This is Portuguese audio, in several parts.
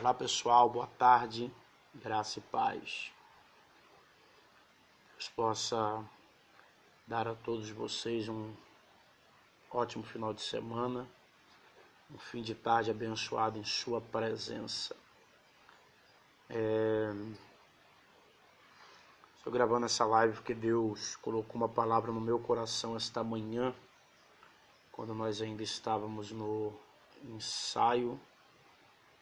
Olá pessoal, boa tarde, graça e paz. Deus possa dar a todos vocês um ótimo final de semana, um fim de tarde abençoado em sua presença. Estou gravando essa live porque Deus colocou uma palavra no meu coração esta manhã, quando nós ainda estávamos no ensaio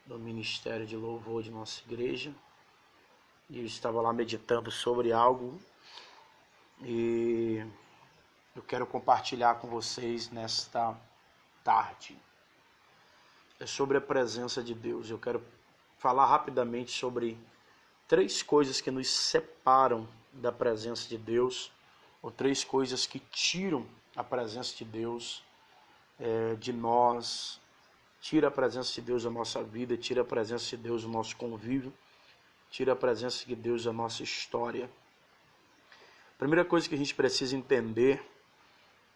do Ministério de Louvor de nossa igreja. E eu estava lá meditando sobre algo e eu quero compartilhar com vocês nesta tarde. É sobre a presença de Deus. Eu quero falar rapidamente sobre 3 coisas que nos separam da presença de Deus, ou 3 coisas que tiram a presença de Deus de nós, tira a presença de Deus da nossa vida, tira a presença de Deus do nosso convívio, tira a presença de Deus da nossa história. A primeira coisa que a gente precisa entender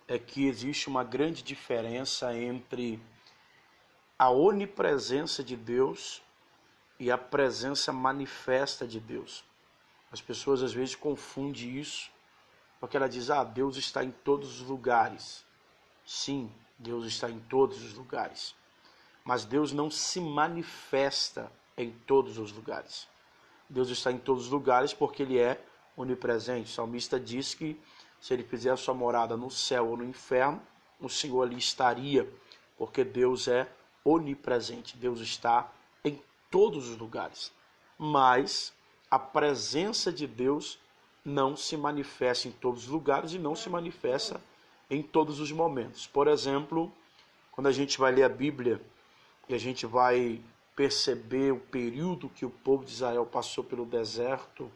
é que existe uma grande diferença entre a onipresença de Deus e a presença manifesta de Deus. As pessoas às vezes confundem isso, porque ela diz, Deus está em todos os lugares. Sim, Deus está em todos os lugares. Mas Deus não se manifesta em todos os lugares. Deus está em todos os lugares porque Ele é onipresente. O salmista diz que se Ele fizer a sua morada no céu ou no inferno, o Senhor ali estaria, porque Deus é onipresente. Deus está em todos os lugares. Mas a presença de Deus não se manifesta em todos os lugares e não se manifesta em todos os momentos. Por exemplo, quando a gente vai ler a Bíblia e a gente vai perceber o período que o povo de Israel passou pelo deserto,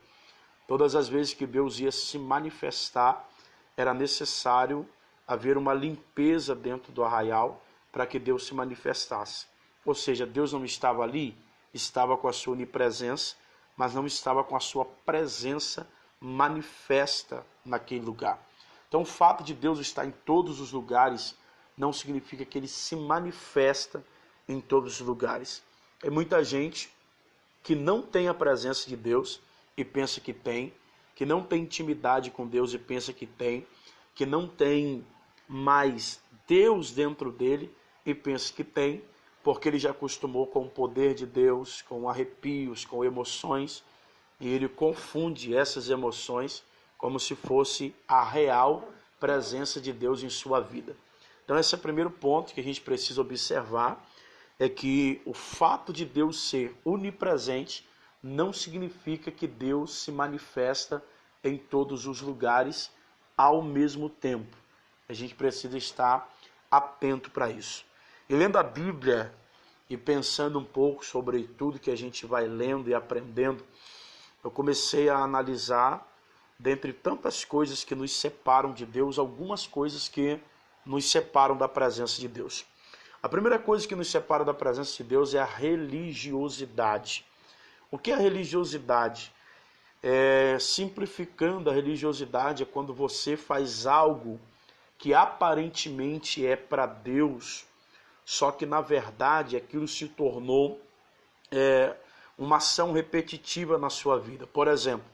todas as vezes que Deus ia se manifestar, era necessário haver uma limpeza dentro do arraial para que Deus se manifestasse. Ou seja, Deus não estava ali, estava com a sua onipresença, mas não estava com a sua presença manifesta naquele lugar. Então o fato de Deus estar em todos os lugares não significa que Ele se manifesta em todos os lugares. Tem muita gente que não tem a presença de Deus e pensa que tem, que não tem intimidade com Deus e pensa que não tem mais Deus dentro dele e pensa que tem, porque ele já acostumou com o poder de Deus, com arrepios, com emoções, e ele confunde essas emoções como se fosse a real presença de Deus em sua vida. Então esse é o primeiro ponto que a gente precisa observar, é que o fato de Deus ser onipresente não significa que Deus se manifesta em todos os lugares ao mesmo tempo. A gente precisa estar atento para isso. E lendo a Bíblia e pensando um pouco sobre tudo que a gente vai lendo e aprendendo, eu comecei a analisar, dentre tantas coisas que nos separam de Deus, algumas coisas que nos separam da presença de Deus. A primeira coisa que nos separa da presença de Deus é a religiosidade. O que é a religiosidade? Simplificando, a religiosidade é quando você faz algo que aparentemente é para Deus, só que na verdade aquilo se tornou uma ação repetitiva na sua vida. Por exemplo,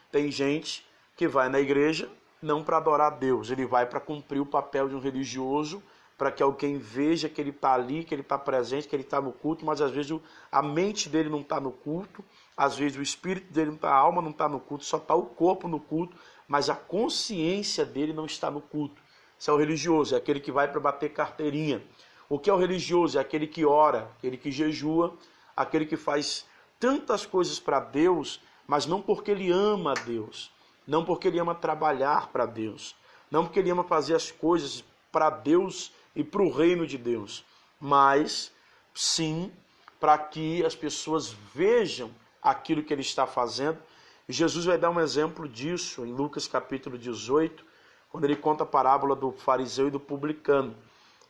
tem gente que vai na igreja não para adorar a Deus, ele vai para cumprir o papel de um religioso, para que alguém veja que ele está ali, que ele está presente, que ele está no culto, mas às vezes a mente dele não está no culto, às vezes o espírito dele não está, a alma não está no culto, só está o corpo no culto, mas a consciência dele não está no culto. Isso é o religioso, é aquele que vai para bater carteirinha. O que é o religioso? É aquele que ora, aquele que jejua, aquele que faz tantas coisas para Deus, mas não porque ele ama a Deus, não porque ele ama trabalhar para Deus, não porque ele ama fazer as coisas para Deus e para o reino de Deus, mas sim para que as pessoas vejam aquilo que ele está fazendo. E Jesus vai dar um exemplo disso em Lucas capítulo 18, quando ele conta a parábola do fariseu e do publicano.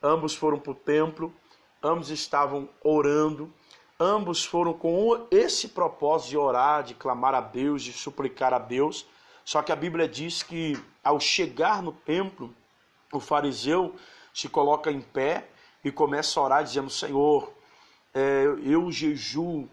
Ambos foram para o templo, ambos estavam orando, ambos foram com esse propósito de orar, de clamar a Deus, de suplicar a Deus. Só que a Bíblia diz que ao chegar no templo, o fariseu se coloca em pé e começa a orar dizendo, Senhor, eu jejuo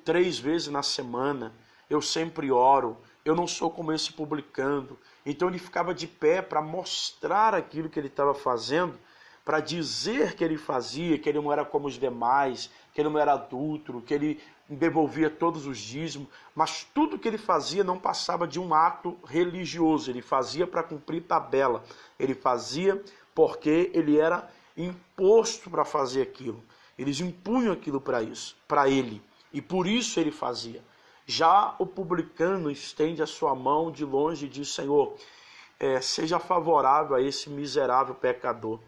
3 vezes na semana, eu sempre oro, eu não sou como esse publicano. Então ele ficava de pé para mostrar aquilo que ele estava fazendo, para dizer que ele fazia, que ele não era como os demais, que ele não era adúltero, que ele devolvia todos os dízimos, mas tudo que ele fazia não passava de um ato religioso, ele fazia para cumprir tabela, ele fazia porque ele era imposto para fazer aquilo, eles impunham aquilo para ele, e por isso ele fazia. Já o publicano estende a sua mão de longe e diz: Senhor, seja favorável a esse miserável pecador.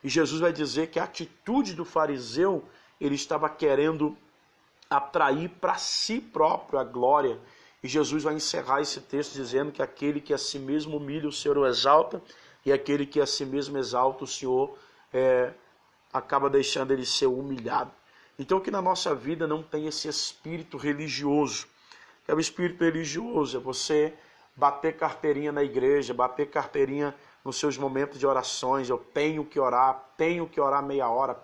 E Jesus vai dizer que a atitude do fariseu, ele estava querendo atrair para si próprio a glória. E Jesus vai encerrar esse texto dizendo que aquele que a si mesmo humilha, o Senhor o exalta, e aquele que a si mesmo exalta, o Senhor acaba deixando ele ser humilhado. Então que na nossa vida não tem esse espírito religioso. É o espírito religioso, é você bater carteirinha na igreja, bater carteirinha nos seus momentos de orações. Eu tenho que orar meia hora,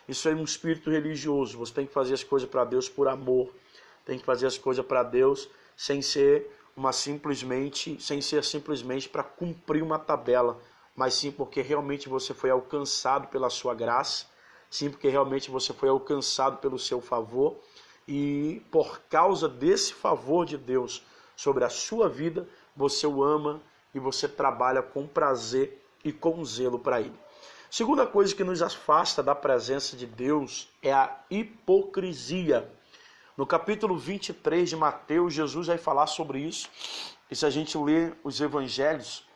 Isso é um espírito religioso. Você tem que fazer as coisas para Deus por amor, tem que fazer as coisas para Deus sem ser simplesmente para cumprir uma tabela, mas sim porque realmente você foi alcançado pela sua graça, sim porque realmente você foi alcançado pelo seu favor, e por causa desse favor de Deus sobre a sua vida, você o ama e você trabalha com prazer e com zelo para ele. Segunda coisa que nos afasta da presença de Deus é a hipocrisia. No capítulo 23 de Mateus, Jesus vai falar sobre isso. E se a gente ler os evangelhos,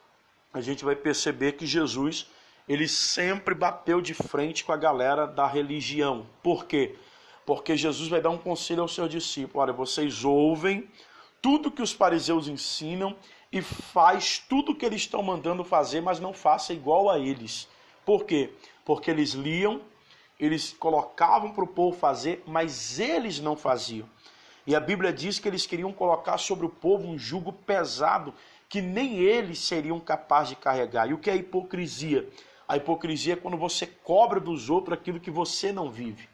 a gente vai perceber que Jesus, ele sempre bateu de frente com a galera da religião. Por quê? Porque Jesus vai dar um conselho aos seus discípulos: olha, vocês ouvem tudo que os fariseus ensinam e faz tudo que eles estão mandando fazer, mas não faça igual a eles. Por quê? Porque eles liam, eles colocavam para o povo fazer, mas eles não faziam. E a Bíblia diz que eles queriam colocar sobre o povo um jugo pesado que nem eles seriam capazes de carregar. E o que é hipocrisia? A hipocrisia é quando você cobra dos outros aquilo que você não vive.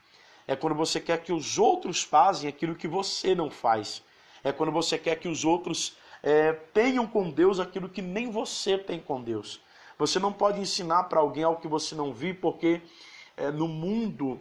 É quando você quer que os outros fazem aquilo que você não faz. É quando você quer que os outros tenham com Deus aquilo que nem você tem com Deus. Você não pode ensinar para alguém algo que você não vive, porque no mundo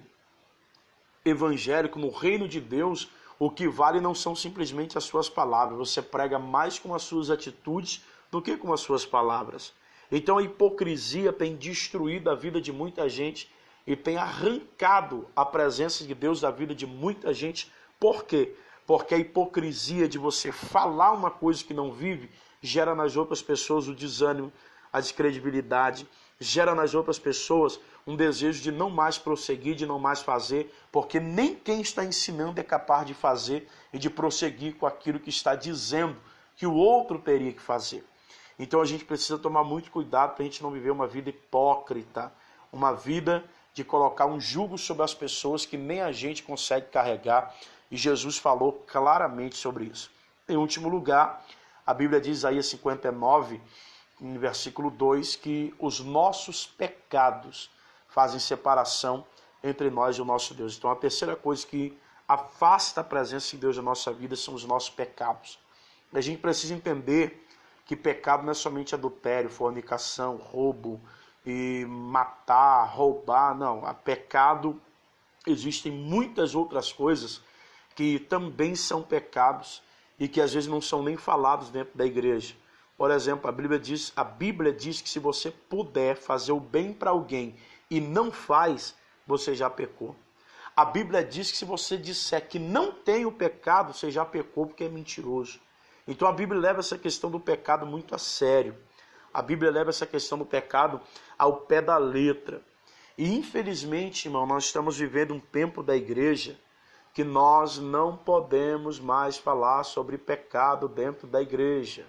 evangélico, no reino de Deus, o que vale não são simplesmente as suas palavras. Você prega mais com as suas atitudes do que com as suas palavras. Então a hipocrisia tem destruído a vida de muita gente e tem arrancado a presença de Deus da vida de muita gente. Por quê? Porque a hipocrisia de você falar uma coisa que não vive gera nas outras pessoas o desânimo, a descredibilidade, gera nas outras pessoas um desejo de não mais prosseguir, de não mais fazer, porque nem quem está ensinando é capaz de fazer e de prosseguir com aquilo que está dizendo que o outro teria que fazer. Então a gente precisa tomar muito cuidado para a gente não viver uma vida hipócrita, uma vida de colocar um jugo sobre as pessoas que nem a gente consegue carregar, e Jesus falou claramente sobre isso. Em último lugar, a Bíblia diz, Isaías 59, no versículo 2, que os nossos pecados fazem separação entre nós e o nosso Deus. Então a terceira coisa que afasta a presença de Deus na nossa vida são os nossos pecados. A gente precisa entender que pecado não é somente adultério, fornicação, roubo, e matar, roubar, não. A pecado, existem muitas outras coisas que também são pecados e que às vezes não são nem falados dentro da igreja. Por exemplo, a Bíblia diz que se você puder fazer o bem para alguém e não faz, você já pecou. A Bíblia diz que se você disser que não tem o pecado, você já pecou porque é mentiroso. Então a Bíblia leva essa questão do pecado muito a sério. A Bíblia leva essa questão do pecado ao pé da letra. E infelizmente, irmão, nós estamos vivendo um tempo da igreja que nós não podemos mais falar sobre pecado dentro da igreja.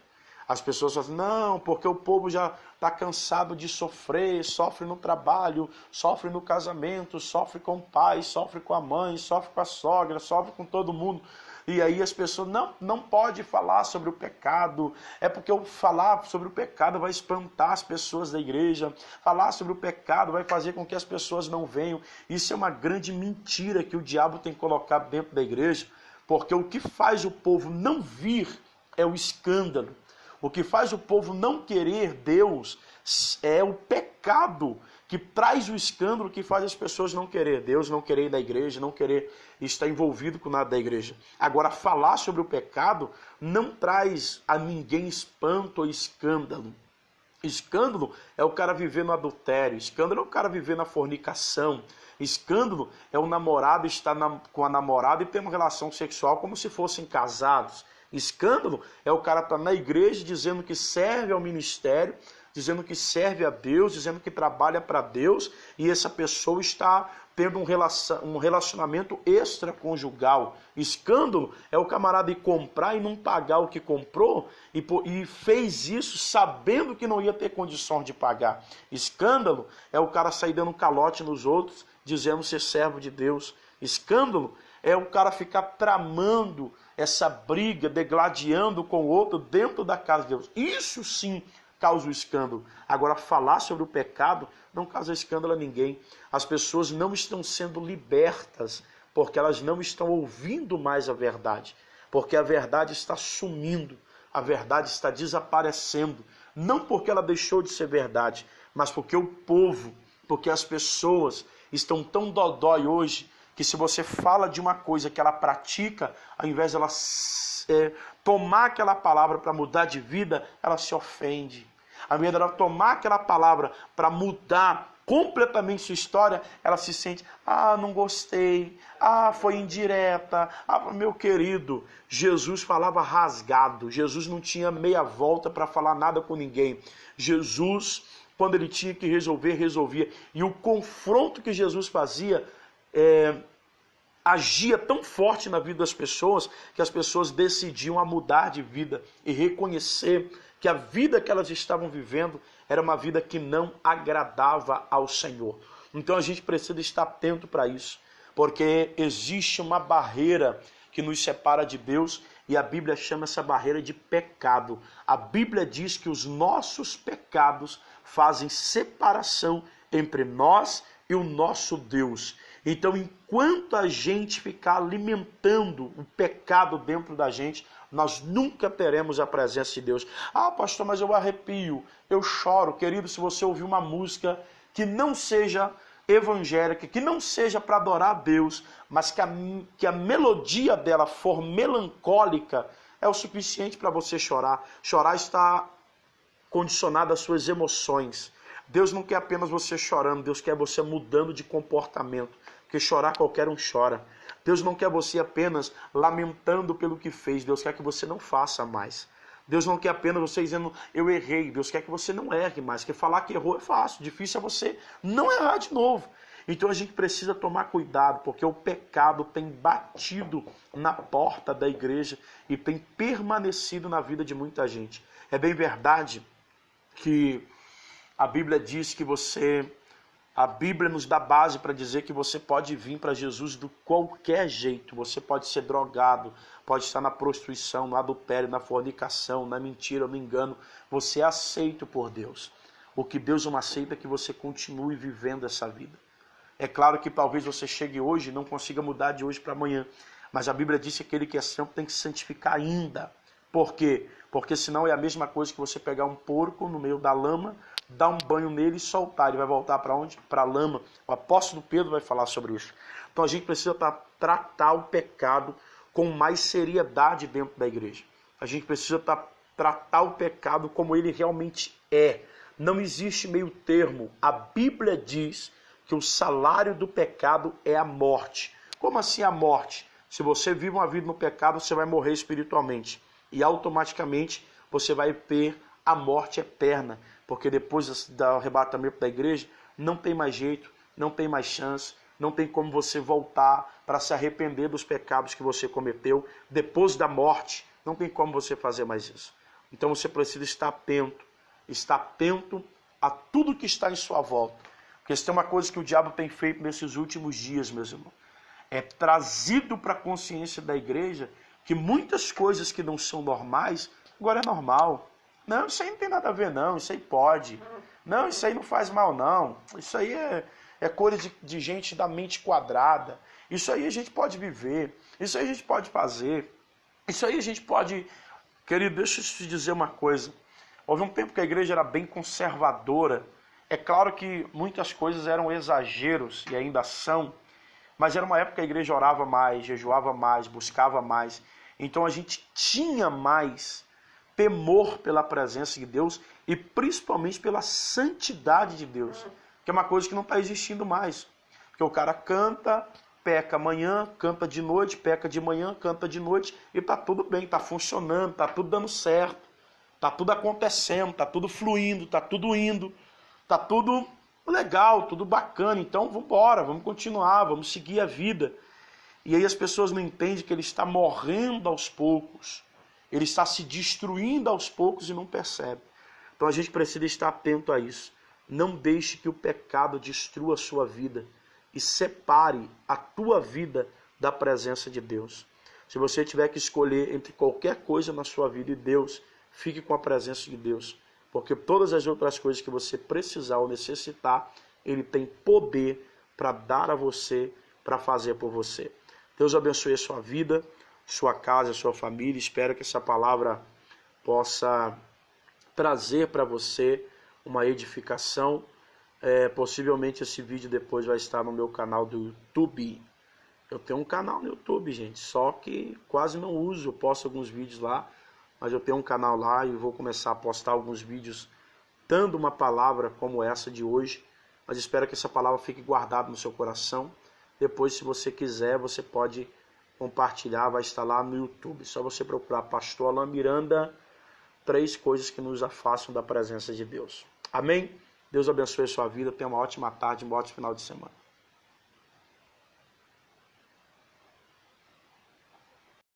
As pessoas falam, não, porque o povo já está cansado de sofrer, sofre no trabalho, sofre no casamento, sofre com o pai, sofre com a mãe, sofre com a sogra, sofre com todo mundo. E aí as pessoas, não pode falar sobre o pecado, é porque eu falar sobre o pecado vai espantar as pessoas da igreja, falar sobre o pecado vai fazer com que as pessoas não venham. Isso é uma grande mentira que o diabo tem colocado dentro da igreja, porque o que faz o povo não vir é o escândalo. O que faz o povo não querer Deus é o pecado que traz o escândalo, que faz as pessoas não querer Deus, não querer ir da igreja, não querer estar envolvido com nada da igreja. Agora, falar sobre o pecado não traz a ninguém espanto ou escândalo. Escândalo é o cara viver no adultério, escândalo é o cara viver na fornicação, escândalo é o namorado estar com a namorada e ter uma relação sexual como se fossem casados. Escândalo é o cara estar na igreja dizendo que serve ao ministério, dizendo que serve a Deus, dizendo que trabalha para Deus, e essa pessoa está tendo um relacionamento extraconjugal. Escândalo é o camarada ir comprar e não pagar o que comprou, e fez isso sabendo que não ia ter condições de pagar. Escândalo é o cara sair dando calote nos outros, dizendo ser servo de Deus. Escândalo é o cara ficar tramando essa briga, degladiando com o outro dentro da casa de Deus. Isso sim causa o escândalo. Agora, falar sobre o pecado não causa escândalo a ninguém. As pessoas não estão sendo libertas porque elas não estão ouvindo mais a verdade. Porque a verdade está sumindo, a verdade está desaparecendo. Não porque ela deixou de ser verdade, mas porque o povo, porque as pessoas estão tão dodói hoje, que se você fala de uma coisa que ela pratica, ao invés de ela tomar aquela palavra para mudar de vida, ela se ofende. Ao invés de ela tomar aquela palavra para mudar completamente sua história, ela se sente, não gostei, foi indireta, meu querido, Jesus falava rasgado, Jesus não tinha meia volta para falar nada com ninguém. Jesus, quando ele tinha que resolver, resolvia. E o confronto que Jesus fazia agia tão forte na vida das pessoas que as pessoas decidiam a mudar de vida e reconhecer que a vida que elas estavam vivendo era uma vida que não agradava ao Senhor. Então a gente precisa estar atento para isso, porque existe uma barreira que nos separa de Deus e a Bíblia chama essa barreira de pecado. A Bíblia diz que os nossos pecados fazem separação entre nós e o nosso Deus. Então, enquanto a gente ficar alimentando o pecado dentro da gente, nós nunca teremos a presença de Deus. Pastor, mas eu arrepio, eu choro. Querido, se você ouvir uma música que não seja evangélica, que não seja para adorar a Deus, mas que a melodia dela for melancólica, é o suficiente para você chorar. Chorar está condicionado às suas emoções. Deus não quer apenas você chorando, Deus quer você mudando de comportamento. Porque chorar qualquer um chora. Deus não quer você apenas lamentando pelo que fez. Deus quer que você não faça mais. Deus não quer apenas você dizendo, eu errei. Deus quer que você não erre mais. Porque falar que errou é fácil. Difícil é você não errar de novo. Então a gente precisa tomar cuidado, porque o pecado tem batido na porta da igreja e tem permanecido na vida de muita gente. É bem verdade que a Bíblia diz que a Bíblia nos dá base para dizer que você pode vir para Jesus de qualquer jeito. Você pode ser drogado, pode estar na prostituição, no adultério, na fornicação, na mentira, no engano. Você é aceito por Deus. O que Deus não aceita é que você continue vivendo essa vida. É claro que talvez você chegue hoje e não consiga mudar de hoje para amanhã. Mas a Bíblia diz que aquele que é santo tem que se santificar ainda. Por quê? Porque senão é a mesma coisa que você pegar um porco no meio da lama, dar um banho nele e soltar. Ele vai voltar para onde? Para a lama. O apóstolo Pedro vai falar sobre isso. Então a gente precisa tratar o pecado com mais seriedade dentro da igreja. A gente precisa tratar o pecado como ele realmente é. Não existe meio termo. A Bíblia diz que o salário do pecado é a morte. Como assim a morte? Se você vive uma vida no pecado, você vai morrer espiritualmente. E automaticamente você vai ter a morte eterna. Porque depois do arrebatamento da igreja, não tem mais jeito, não tem mais chance, não tem como você voltar para se arrepender dos pecados que você cometeu. Depois da morte, não tem como você fazer mais isso. Então você precisa estar atento a tudo que está em sua volta. Porque se tem uma coisa que o diabo tem feito nesses últimos dias, meus irmãos, é trazido para a consciência da igreja que muitas coisas que não são normais, agora é normal. Não, isso aí não tem nada a ver não, isso aí pode. Não, isso aí não faz mal não. Isso aí é coisa de gente da mente quadrada. Isso aí a gente pode viver. Isso aí a gente pode fazer. Isso aí a gente pode... Querido, deixa eu te dizer uma coisa. Houve um tempo que a igreja era bem conservadora. É claro que muitas coisas eram exageros e ainda são, mas era uma época que a igreja orava mais, jejuava mais, buscava mais. Então a gente tinha mais temor pela presença de Deus e principalmente pela santidade de Deus, que é uma coisa que não está existindo mais. Porque o cara canta, peca amanhã, canta de noite, peca de manhã, canta de noite e está tudo bem, está funcionando, está tudo dando certo, está tudo acontecendo, está tudo fluindo, está tudo indo, está tudo legal, tudo bacana. Então vamos embora, vamos continuar, vamos seguir a vida. E aí as pessoas não entendem que ele está morrendo aos poucos. Ele está se destruindo aos poucos e não percebe. Então a gente precisa estar atento a isso. Não deixe que o pecado destrua a sua vida e separe a tua vida da presença de Deus. Se você tiver que escolher entre qualquer coisa na sua vida e Deus, fique com a presença de Deus. Porque todas as outras coisas que você precisar ou necessitar, Ele tem poder para dar a você, para fazer por você. Deus abençoe a sua vida, sua casa, sua família. Espero que essa palavra possa trazer para você uma edificação. Possivelmente esse vídeo depois vai estar no meu canal do YouTube. Eu tenho um canal no YouTube, gente, só que quase não uso. Eu posto alguns vídeos lá, mas eu tenho um canal lá e vou começar a postar alguns vídeos dando uma palavra como essa de hoje. Mas espero que essa palavra fique guardada no seu coração. Depois, se você quiser, você pode compartilhar, vai estar lá no YouTube. Só você procurar Pastor Alain Miranda, 3 coisas que nos afastam da presença de Deus. Amém? Deus abençoe a sua vida, tenha uma ótima tarde, um ótimo final de semana.